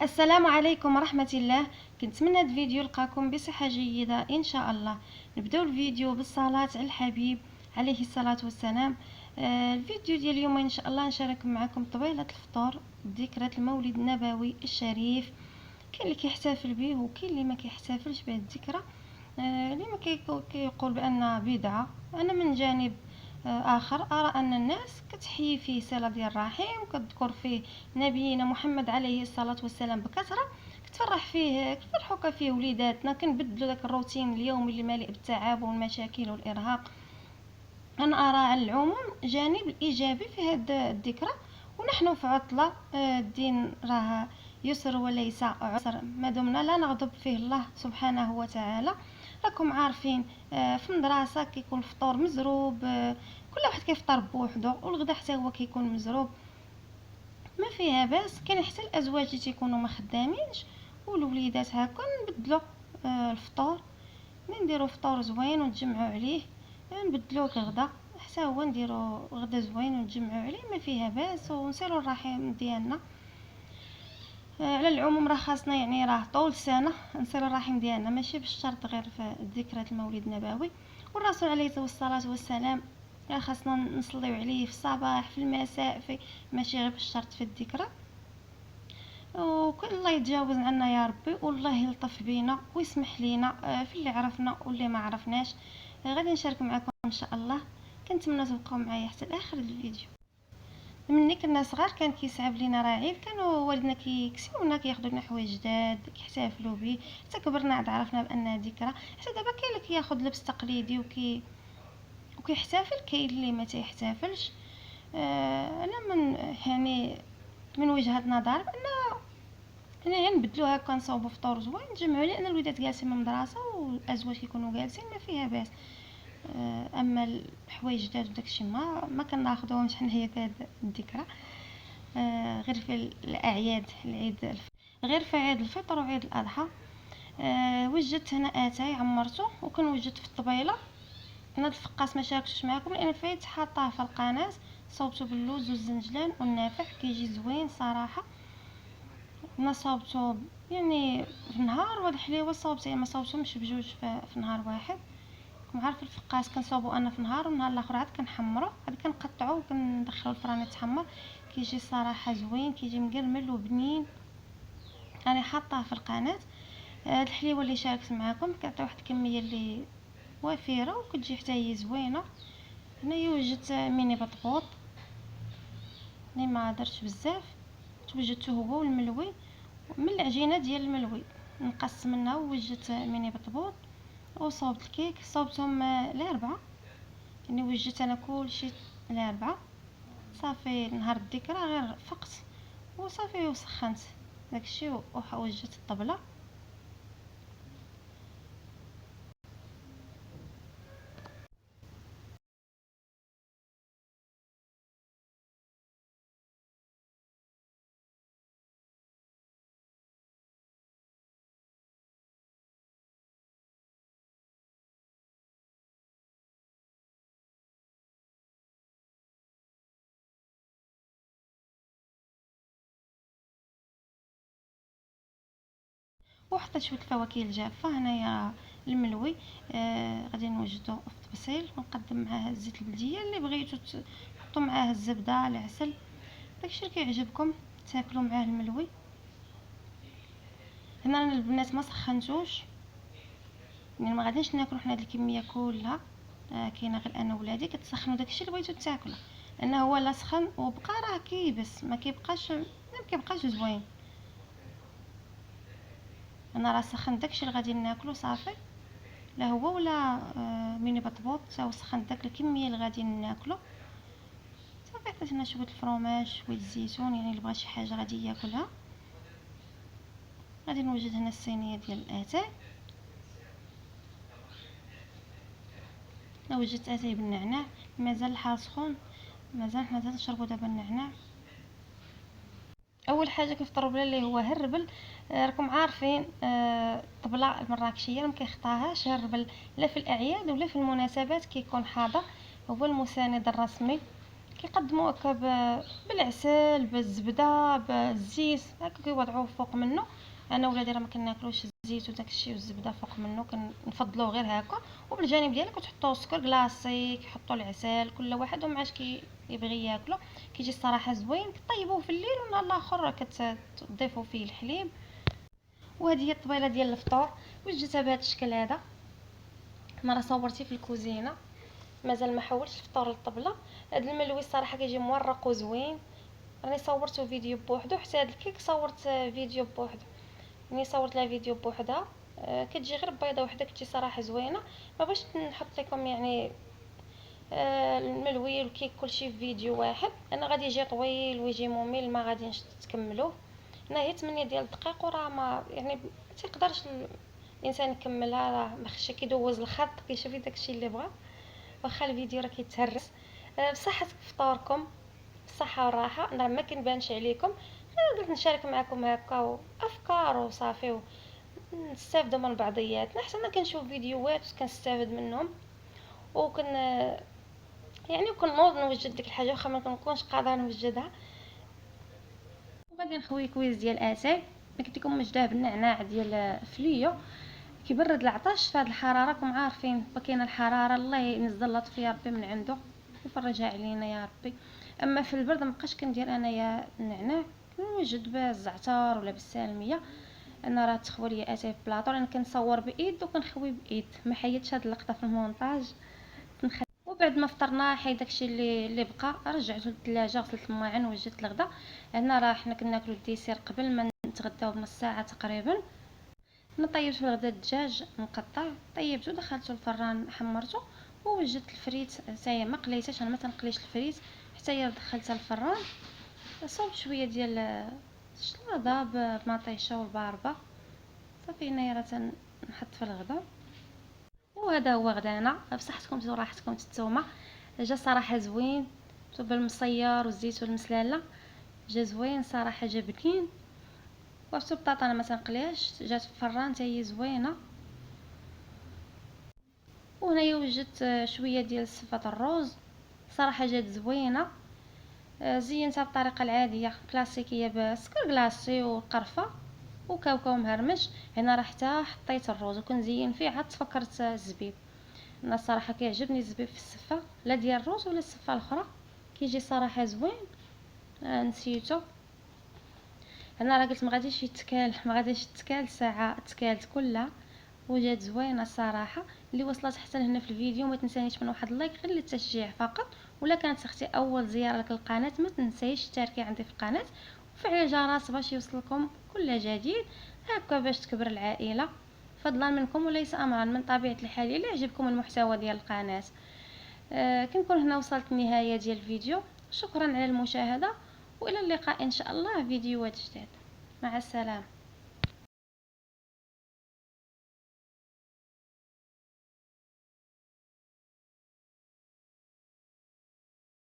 السلام عليكم ورحمة الله. كنتمنى هذا الفيديو يلقاكم بصحة جيدة إن شاء الله. نبداو الفيديو بالصلاة على الحبيب عليه الصلاة والسلام. الفيديو ديال اليوم إن شاء الله نشارك معكم طويلة الفطور ذكرى المولد النبوي الشريف. كاين اللي كيحتفل به وكاين اللي ما كيحتفلش بهذه الذكرى، اللي ما كيقول بأن بدعة. أنا من جانب آخر أرى أن الناس كتحيي فيه صلة ديال الرحم وكتذكر فيه نبينا محمد عليه الصلاة والسلام بكثرة، كتفرح فيه، كنفرحوك فيه وليداتنا، كنبدلو داك الروتين اليومي اللي مليء بالتعب والمشاكل والإرهاق. أنا أرى على العموم جانب الإيجابي في هذه الذكرى، ونحن في عطلة. الدين راه يسر وليس عسر ما دمنا لا نغضب فيه الله سبحانه وتعالى. راكم عارفين، في المدرسة كيكون الفطور مزروب، كل واحد كيفطر بوحدو، والغدا حتى هو كيكون مزروب، ما فيها باس. كاين حتى الازواج اللي تيكونوا ما خدامينش والوليدات هكا نبدلو الفطور، نديرو فطور زوين ونتجمعوا عليه، نبدلوه غدا حتى هو نديرو غدا زوين ونتجمعوا عليه، ما فيها باس، ونصلوا الرحم ديالنا. على العموم راه خاصنا، يعني راه طول السنه نصلوا الرحم ديالنا، ماشي بالشرط غير في ذكرى المولد النبوي. والرسول عليه الصلاه والسلام راه خاصنا نصليو عليه في الصباح في المساء، ماشي غير بالشرط في الذكرى. وكل الله يتجاوز عنا يا ربي، والله يلطف بينا ويسمح لينا في اللي عرفنا واللي ما عرفناش. غادي نشارك معكم ان شاء الله. كنتمنى تبقاو معايا حتى لاخر الفيديو. ملي كنا صغار كان كيصعب لينا راه عيد، كانوا والدنا كيكسيونا كياخذوا لنا حوايج جداد كيحتفلوا به، حتى كبرنا عاد عرفنا بانها ذكرى. حتى دابا كاين اللي كياخذ لبس تقليدي وكيحتفل، كاين اللي ما تيحتفلش. انا يعني من وجهة نظر بان نبدلو هكا، نصاوبو فطور زوين نجمعو، لان الوليدات جالسين من المدرسه والازواج كيكونوا جالسين، ما فيها باس. اما الحوايج جداد وداكشي ما كناخذوهمش حنايا في هاد الذكرى. غير في الاعياد، غير في عيد الفطر وعيد الاضحى. وجدت هنا اتاي عمرته، وكنوجد في الطبيله. انا الفقاس ما شاركتش معكم لان فايت حاطاه في القناه، صوبته باللوز والزنجلان والنافع، كيجي زوين صراحه. انا صوبته يعني في نهار، وهاد الحليوه صوبتها ما صوبتهمش بجوج في نهار واحد. راكم عارف الفقاس كنصوبو انا في نهار، والنهار الاخر عاد كنحمرو، عاد كنقطعو وكندخلو الفران يتحمر. كيجي صراحه زوين، كيجي مقرمل وبنين. انا حاطاه في القناه. هاد الحليوه اللي شاركت معكم كتعطي واحد الكميه اللي وفيره، وكتجي حتى هي زوينه. هنايا وجدت ميني بطبوط اللي ما درتش بزاف، توجدته هو والملوي من العجينه ديال الملوي، نقص منها ووجدت ميني بطبوط. وصوبت الكيك، صوبتهم الاربعه، يعني وجدت انا كلشي الاربعه. صافي نهار الذكرى غير فقت وصافي وسخنت داكشي ووجدت الطبله. وحطيت شويه الفواكه الجافه. هنايا الملوي غادي نوجدو في الطبسيل ونقدم معاه الزيت البلديه، اللي بغيتو تحطوا معاه الزبده العسل، داكشي اللي كيعجبكم تاكلوا معاه الملوي. هنا انا البنات ما سخنتوش، يعني ما غاديش ناكلو حنا هاد الكميه كلها. كاينه غير انا ولادي، كتسخنوا داكشي اللي بغيتو تاكلوا، لانه هو لا سخن وبقى راه كيبس، ما كيبقاش زوين. انا راه سخنت داكشي اللي غادي ناكلو صافي، لا هو ولا ميني بطبوط، تا سخنت داك الكميه اللي غادي ناكلو صافي. عطيت هنا شويه الفرomاج شويه الزيتون، يعني اللي بغى شي حاجه غادي ياكلها. غادي نوجد هنا الصينيه ديال الاتاي. وجدت اتاي بالنعناع، مازال الحال سخون، مازال حنا تنشربوا دابا النعناع. اول حاجه كنفطروا بلا اللي هو هربل. راكم عارفين الطبله المراكشيه ما كيخطاهاش هربل، لا في الاعياد ولا في المناسبات كيكون حاضر، هو المساند الرسمي كيقدموا هكا بالعسل بالزبده بالزيت هكا كيوضعوه فوق منه. انا ولادي راه ما كناكلوش الزيت وداك الشيء والزبده فوق منه، كنفضلوه غير هكا. وبالجانب ديالك كتحطوا سكر كلاصي، كيحطوا العسل، كل واحد ومعاش كيبغي ياكلو. كيجي الصراحه زوين. كطيبوه في الليل ونهار الاخر كتضيفوا فيه الحليب. وهذه هي الطبيله ديال الفطور، وجدتها بهذا الشكل هذا. انا صورتي في الكوزينه، مازال ما حولتش الفطور للطبله. هذا الملوي الصراحه كيجي مورق وزوين. راني صورته فيديو بوحدو، حتى هذا الكيك صورت فيديو بوحدو. راني صورت لها فيديو بوحدها. كتجي غير بيضه وحده، كتجي صراحه زوينه. ما باش نحط لكم يعني الملوي والكيك كلشي في فيديو واحد، انا غادي يجي طويل ويجي ممل، ما غاديش تكملوه. هنا هي 8 ديال الدقائق، وراه ما يعني ما تيقدرش الانسان يكملها، راه مخشى كيدوز الخط كيشوفي داكشي اللي بغا. واخا الفيديو راه كيتهرس. بصحة فطوركم، بالصحة والراحة. انا ما كنبانش عليكم، قلت نشارك معكم هكا افكار وصافي، نستافدوا من بعضياتنا. حتى انا كنشوف فيديوهات كنستافد منهم، وكن يعني كنوض نوجد ديك الحاجه واخا ما كنكونش قادره نوجدها. وغادي نخوي كويس ديال اتاي. قلت لكم مجداه بالنعناع ديال فليو، كيبرد العطش في هذه الحراره. راكم عارفين كاينه الحراره، الله ينزل لطف يا ربي من عنده يفرجها علينا يا ربي. اما في البرد مابقاش كندير انايا النعناع، كنوجد بالزعتر ولا بالسالميه. انا راه تخوى لي اتاي في بلاطو، انا كنصور بايد وكنخوي بايد، ما حيدتش هاد اللقطه في المونتاج. وبعد ما فطرنا حيد داكشي اللي بقى رجعته للثلاجه، غسلت الماعن وجدت الغدا. هنا راه حنا كناكلو الديسير قبل ما نتغداو بنص ساعه تقريبا. انا طيبت في الغدا الدجاج مقطع، طيبته دخلته الفران حمرته، ووجدت الفريت حتى ما قليتهاش، انا ما تنقليش الفريت حتى هي دخلتها الفران. صوبت شويه ديال الشلاضه بمطيشه والباربه صافي. هنايا راه تنحط في الغدا. وهذا هو غدانا بصحتكم وراحتكم نتوما. جا صراحه زوين بالمصيار والزيت والمسلاله، جا زوين صراحه، جا بنين. وعرفتو البطاطا انا ما تنقليهاش، جات في الفران حتى هي زوينه. وهنايا وجدت شويه ديال صفات الروز، صراحه جات زوينه. زينتها بالطريقه العاديه كلاسيكيه بسكر كلاصي وقرفه وكاوكاو مهرمش. هنا راه حتى حطيت الروز وكنزين فيه، عاد تفكرت الزبيب. انا الصراحه كيعجبني الزبيب في السفه، لا ديال الروز ولا السفه الاخرى، كيجي صراحه زوين. نسيتو. انا راه قلت ما غاديش يتكال، ما غاديش يتكال ساعه، تكالت كلها وجات زوينه الصراحه. اللي وصلت حتى لهنا في الفيديو ما تنسانيش من واحد لايك غير للتشجيع فقط. ولا كانت اختي اول زياره لك القناه ما تنسيش تشاركي عندي في القناه وفعلي الجرس باش يوصلكم كل جديد، هكا باش تكبر العائله. فضلا منكم وليس امرا، من طبيعه الحال الى عجبكم المحتوى ديال القناه. كنكون هنا وصلت النهايه ديال الفيديو. شكرا على المشاهده، والى اللقاء ان شاء الله فيديوهات جداد. مع السلامه.